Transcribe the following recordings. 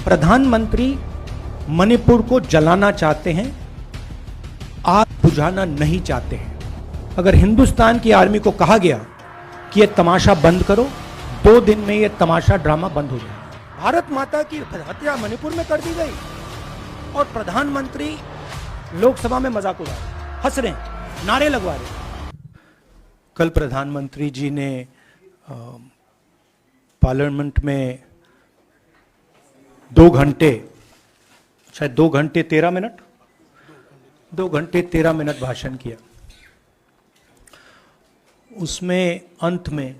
प्रधानमंत्री मणिपुर को जलाना चाहते हैं, आग बुझाना नहीं चाहते हैं। अगर हिंदुस्तान की आर्मी को कहा गया कि ये तमाशा बंद करो, 2 दिन में ये तमाशा ड्रामा बंद हो जाएगा। भारत माता की हत्या मणिपुर में कर दी गई और प्रधानमंत्री लोकसभा में मजाक उड़ा रहे, हंस रहे, नारे लगवा रहे। कल प्रधानमंत्री जी ने पार्लियामेंट में 2 घंटे, शायद 2 घंटे 13 मिनट, 2 घंटे 13 मिनट भाषण किया। उसमें अंत में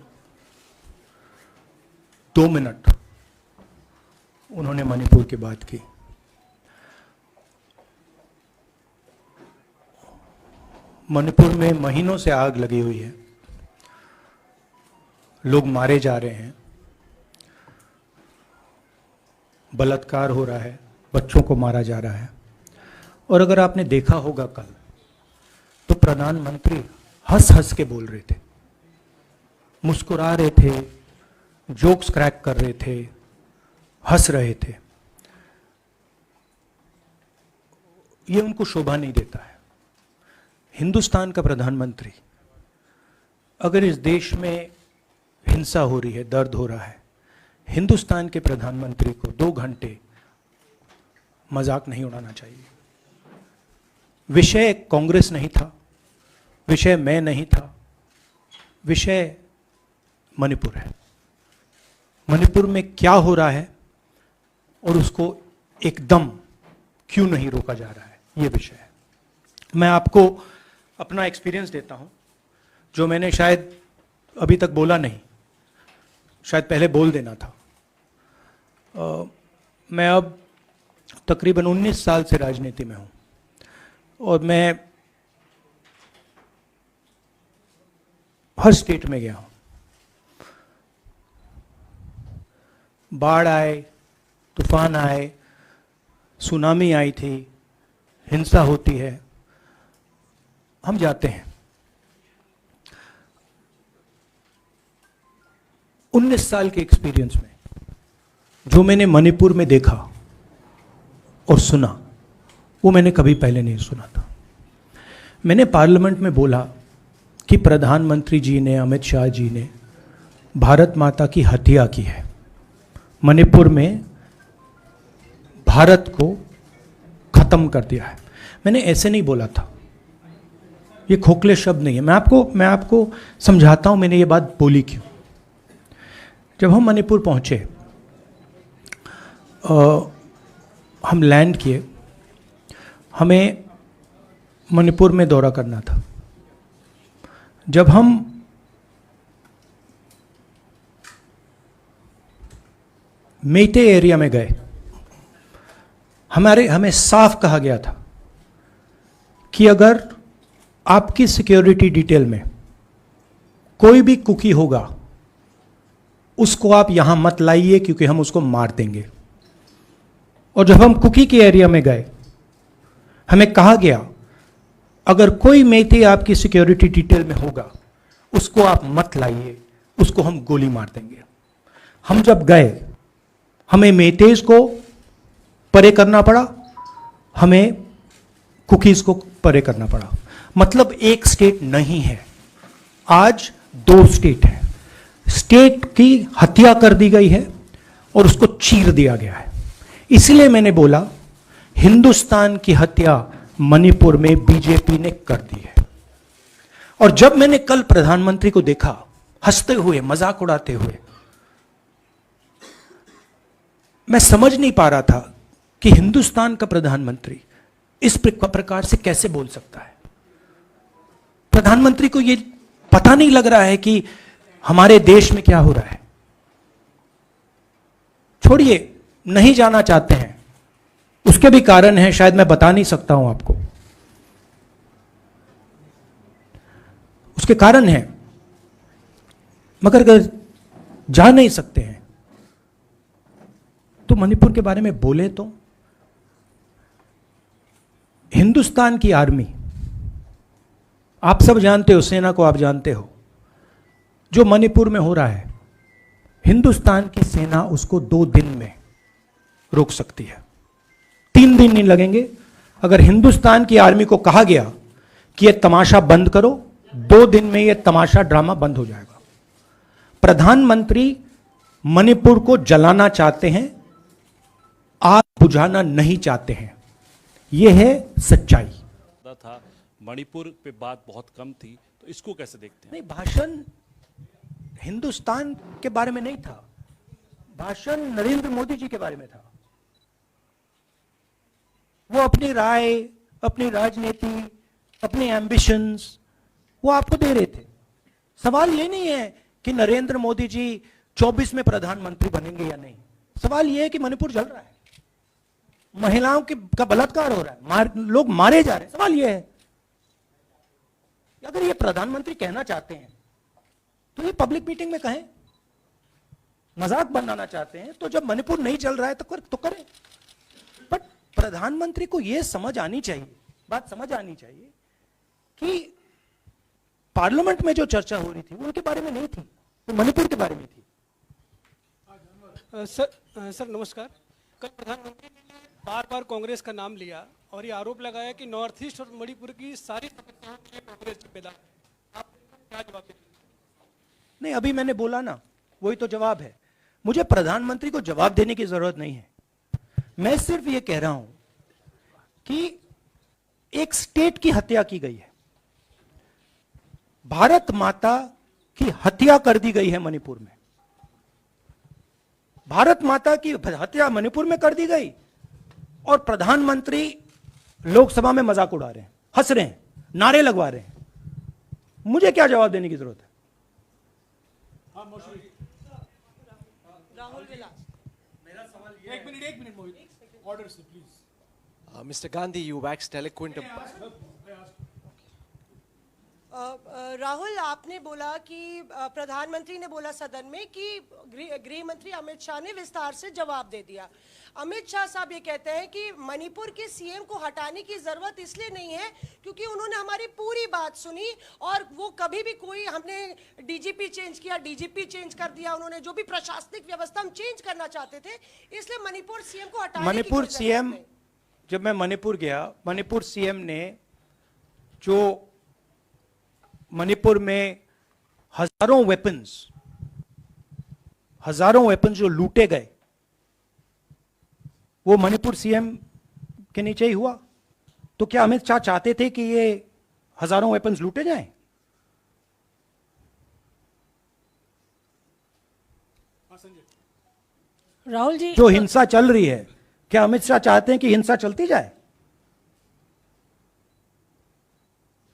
2 मिनट उन्होंने मणिपुर की बात की। मणिपुर में महीनों से आग लगी हुई है, लोग मारे जा रहे हैं, बलात्कार हो रहा है, बच्चों को मारा जा रहा है। और अगर आपने देखा होगा कल, तो प्रधानमंत्री हंस हंस के बोल रहे थे, मुस्कुरा रहे थे, जोक्स क्रैक कर रहे थे, हंस रहे थे। ये उनको शोभा नहीं देता है। हिंदुस्तान का प्रधानमंत्री, अगर इस देश में हिंसा हो रही है, दर्द हो रहा है, हिंदुस्तान के प्रधानमंत्री को 2 घंटे मजाक नहीं उड़ाना चाहिए। विषय कांग्रेस नहीं था, विषय मैं नहीं था, विषय मणिपुर है। मणिपुर में क्या हो रहा है और उसको एकदम क्यों नहीं रोका जा रहा है, ये विषय है। मैं आपको अपना एक्सपीरियंस देता हूं, जो मैंने शायद अभी तक बोला नहीं, शायद पहले बोल देना था। मैं अब तकरीबन 19 साल से राजनीति में हूं और मैं हर स्टेट में गया हूं। बाढ़ आए, तूफान आए, सुनामी आई थी, हिंसा होती है, हम जाते हैं। 19 साल के एक्सपीरियंस में जो मैंने मणिपुर में देखा और सुना, वो मैंने कभी पहले नहीं सुना था। मैंने पार्लियामेंट में बोला कि प्रधानमंत्री जी ने, अमित शाह जी ने भारत माता की हत्या की है, मणिपुर में भारत को खत्म कर दिया है। मैंने ऐसे नहीं बोला था, ये खोखले शब्द नहीं है। मैं आपको समझाता हूं मैंने ये बात बोली क्यों। जब हम मणिपुर पहुंचे, हम लैंड किए, हमें मणिपुर में दौरा करना था। जब हम मेइते एरिया में गए, हमें साफ कहा गया था कि अगर आपकी सिक्योरिटी डिटेल में कोई भी कुकी होगा, उसको आप यहां मत लाइए क्योंकि हम उसको मार देंगे। और जब हम कुकी के एरिया में गए, हमें कहा गया अगर कोई मेइते आपकी सिक्योरिटी डिटेल में होगा, उसको आप मत लाइए, उसको हम गोली मार देंगे। हम जब गए, हमें मेइतेज को परे करना पड़ा, हमें कुकीज को परे करना पड़ा। मतलब एक स्टेट नहीं है, आज 2 स्टेट है। स्टेट की हत्या कर दी गई है और उसको चीर दिया गया है। इसलिए मैंने बोला हिंदुस्तान की हत्या मणिपुर में बीजेपी ने कर दी है। और जब मैंने कल प्रधानमंत्री को देखा हंसते हुए, मजाक उड़ाते हुए, मैं समझ नहीं पा रहा था कि हिंदुस्तान का प्रधानमंत्री इस प्रकार से कैसे बोल सकता है। प्रधानमंत्री को यह पता नहीं लग रहा है कि हमारे देश में क्या हो रहा है। छोड़िए, नहीं जाना चाहते हैं, उसके भी कारण है, शायद मैं बता नहीं सकता हूं आपको, उसके कारण है। मगर अगर जा नहीं सकते हैं तो मणिपुर के बारे में बोले तो। हिंदुस्तान की आर्मी, आप सब जानते हो, सेना को आप जानते हो, जो मणिपुर में हो रहा है, हिंदुस्तान की सेना उसको 2 दिन में रोक सकती है। 3 दिन नहीं लगेंगे। अगर हिंदुस्तान की आर्मी को कहा गया कि यह तमाशा बंद करो, 2 दिन में यह तमाशा ड्रामा बंद हो जाएगा। प्रधानमंत्री मणिपुर को जलाना चाहते हैं, आग बुझाना नहीं चाहते हैं। यह है सच्चाई। था मणिपुर पे बात बहुत कम थी, तो इसको कैसे देखते हैं? नहीं, भाषण हिंदुस्तान के बारे में नहीं था, भाषण नरेंद्र मोदी जी के बारे में था। वो अपनी राय, अपनी राजनीति, अपने एम्बिशंस वो आपको दे रहे थे। सवाल ये नहीं है कि नरेंद्र मोदी जी 24 में प्रधानमंत्री बनेंगे या नहीं। सवाल ये है कि मणिपुर जल रहा है, महिलाओं का बलात्कार हो रहा है, लोग मारे जा रहे हैं। सवाल ये है, अगर ये प्रधानमंत्री कहना चाहते हैं तो ये पब्लिक मीटिंग में कहें। मजाक बनाना चाहते हैं तो जब मणिपुर नहीं चल रहा है तो करें। बट प्रधानमंत्री को यह समझ आनी चाहिए, बात समझ आनी चाहिए कि पार्लियामेंट में जो चर्चा हो रही थी वो उनके बारे में नहीं थी, वो मणिपुर के बारे में थी। सर नमस्कार। कल प्रधानमंत्री ने बार बार कांग्रेस का नाम लिया और ये आरोप लगाया कि नॉर्थ ईस्ट और मणिपुर की सारी समस्याओं के लिए कांग्रेस जिम्मेदार है। आप क्या जवाब देंगे? नहीं, अभी मैंने बोला ना, वही तो जवाब है। मुझे प्रधानमंत्री को जवाब देने की जरूरत नहीं है। मैं सिर्फ ये कह रहा हूं कि एक स्टेट की हत्या की गई है, भारत माता की हत्या कर दी गई है मणिपुर में। भारत माता की हत्या मणिपुर में कर दी गई और प्रधानमंत्री लोकसभा में मजाक उड़ा रहे हैं, हंस रहे हैं, नारे लगवा रहे हैं। मुझे क्या जवाब देने की जरूरत है? एक मिनट मोहित, ऑर्डर से please. Mr. Gandhi, you waxed eloquent. Rahul, आपने बोला कि प्रधानमंत्री ने बोला सदन में कि गृह मंत्री अमित शाह ने विस्तार से जवाब दे दिया। अमित शाह साहब ये कहते हैं कि मणिपुर के सीएम को हटाने की जरूरत इसलिए नहीं है क्योंकि उन्होंने हमारी पूरी बात सुनी और वो कभी भी कोई, हमने डीजीपी चेंज किया, डीजीपी चेंज कर दिया, उन्होंने जो भी प्रशासनिक व्यवस्था हम चेंज करना चाहते थे, इसलिए मणिपुर सीएम को हटाने मणिपुर सीएम, जब मैं मणिपुर गया, मणिपुर सीएम ने जो मणिपुर में हजारों वेपन्स जो लूटे गए, वो मणिपुर सीएम के नीचे ही हुआ। तो क्या अमित शाह चाहते थे कि ये हजारों वेपन्स लूटे जाएं? राहुल जी, जो हिंसा चल रही है, क्या अमित शाह चाहते हैं कि हिंसा चलती जाए?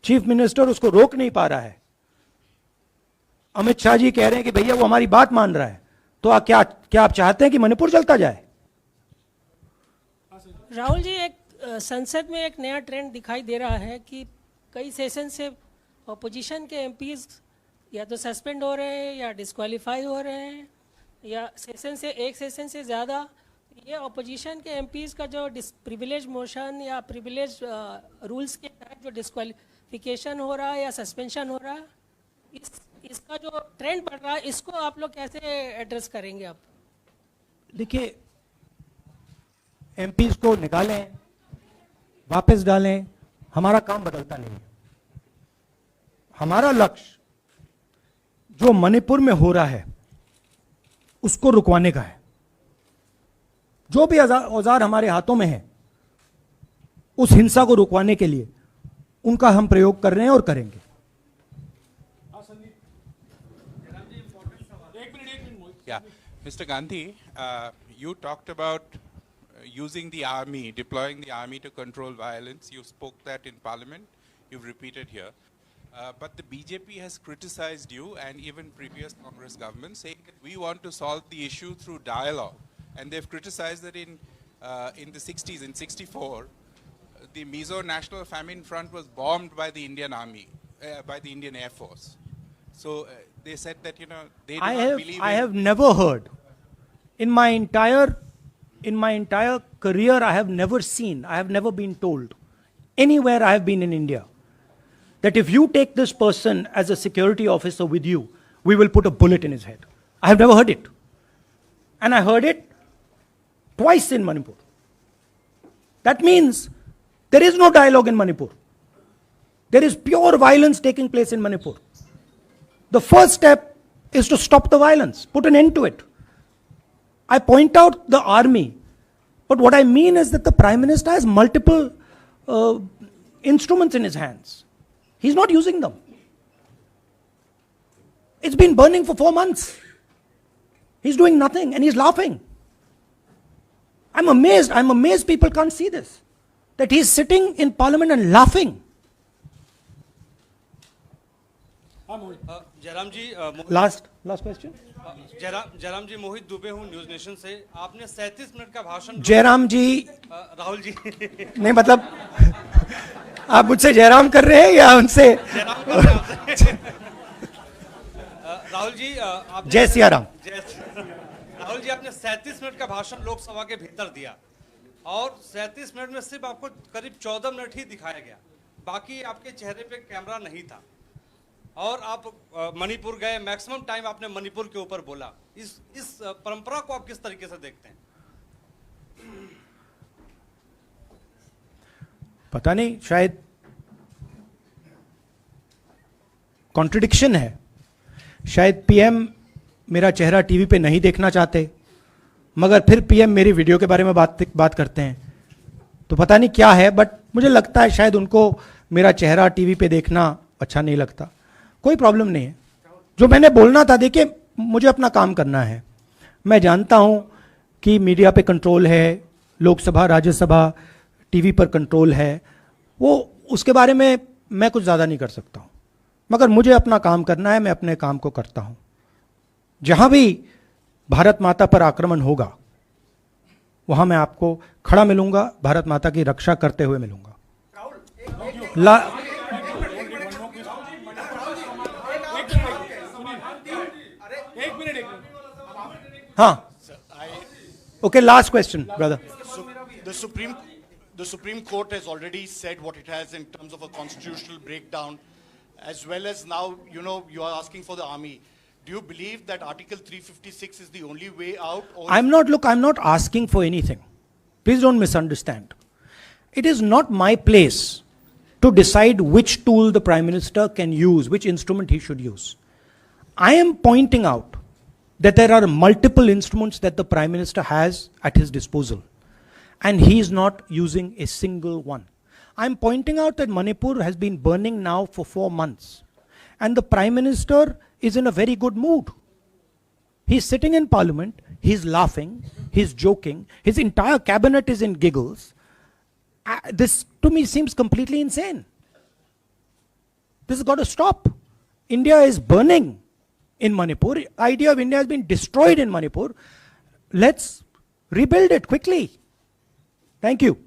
चीफ मिनिस्टर उसको रोक नहीं पा रहा है। अमित शाह जी कह रहे हैं कि भैया वो हमारी बात मान रहा है, तो क्या आप चाहते हैं कि मणिपुर चलता जाए? राहुल जी, एक संसद में एक नया ट्रेंड दिखाई दे रहा है कि कई सेशन से अपोजिशन के एमपीज या तो सस्पेंड हो रहे हैं या डिस्क्वालीफाई हो रहे हैं, या एक सेशन से ज़्यादा। ये अपोजिशन के एमपीज का जो प्रिविलेज मोशन या प्रिविलेज रूल्स के तहत जो डिस्क्वालिफिकेशन हो रहा है या सस्पेंशन हो रहा है, इसका जो ट्रेंड बढ़ रहा है, इसको आप लोग कैसे एड्रेस करेंगे? आप देखिए, एमपीज को निकालें, वापस डालें, हमारा काम बदलता नहीं है। हमारा लक्ष्य जो मणिपुर में हो रहा है उसको रुकवाने का है। जो भी औजार हमारे हाथों में है, उस हिंसा को रुकवाने के लिए उनका हम प्रयोग कर रहे हैं और करेंगे। Yeah, Mr. Gandhi, you talked about using the army, deploying the army to control violence. You spoke that in Parliament. You've repeated here. But the BJP has criticized you and even previous Congress governments, saying that we want to solve the issue through dialogue. And they've criticized that in the 60s, in 64, the Mizo National Famine Front was bombed by the Indian Army, by the Indian Air Force. So they said that, you know, they do not believe I have never heard in my entire career, I have never been told anywhere I have been in India that if you take this person as a security officer with you, we will put a bullet in his head. I have never heard it. And I heard it twice in Manipur. That means there is no dialogue in Manipur. There is pure violence taking place in Manipur. The first step is to stop the violence, put an end to it. I point out the army, but what I mean is that the Prime Minister has multiple instruments in his hands. He's not using them. It's been burning for 4 months. He's doing nothing and he's laughing. I'm amazed people can't see this. That he's sitting in parliament and laughing. Jairam ji Last question. Jairam जी मोहित दुबे हूँ news nation से। आपने 37 minute का भाषण जयराम जी राहुल जी नहीं, मतलब आप मुझसे जयराम कर रहे हैं या उनसे जयराम कर रहे हैं आपसे। राहुल जी आप जय सिया राम। राहुल जी आपने 37 मिनट का भाषण लोकसभा के भीतर दिया और 37 मिनट में सिर्फ आपको करीब 14 मिनट ही दिखाया गया, बाकी आपके चेहरे पे कैमरा नहीं था और आप मणिपुर गए, मैक्सिमम टाइम आपने मणिपुर के ऊपर बोला। इस परंपरा को आप किस तरीके से देखते हैं? पता नहीं, शायद कॉन्ट्रडिक्शन है। शायद पीएम मेरा चेहरा टीवी पे नहीं देखना चाहते, मगर फिर पीएम मेरी वीडियो के बारे में बात करते हैं, तो पता नहीं क्या है। बट मुझे लगता है शायद उनको मेरा चेहरा टीवी पे देखना अच्छा नहीं लगता। कोई प्रॉब्लम नहीं है। जो मैंने बोलना था, देखिए मुझे अपना काम करना है। मैं जानता हूं कि मीडिया पे कंट्रोल है, लोकसभा राज्यसभा टीवी पर कंट्रोल है, वो उसके बारे में मैं कुछ ज़्यादा नहीं कर सकता हूं, मगर मुझे अपना काम करना है। मैं अपने काम को करता हूं। जहां भी भारत माता पर आक्रमण होगा वहां मैं आपको खड़ा मिलूंगा, भारत माता की रक्षा करते हुए मिलूंगा। हाँ, okay, last question brother. The Supreme Court has already said what it has in terms of a constitutional breakdown, as well as now, you are asking for the army. Do you believe that Article 356 is the only way out? Or I'm not asking for anything. Please don't misunderstand. It is not my place to decide which tool the Prime Minister can use, which instrument he should use. I am pointing out that there are multiple instruments that the Prime Minister has at his disposal, and he is not using a single one. I'm pointing out that Manipur has been burning now for 4 months, and the Prime Minister is in a very good mood. He's sitting in parliament, he's laughing, he's joking, his entire cabinet is in giggles. This to me seems completely insane. This has got to stop. India is burning in Manipur. The idea of India has been destroyed in Manipur. Let's rebuild it quickly. Thank you.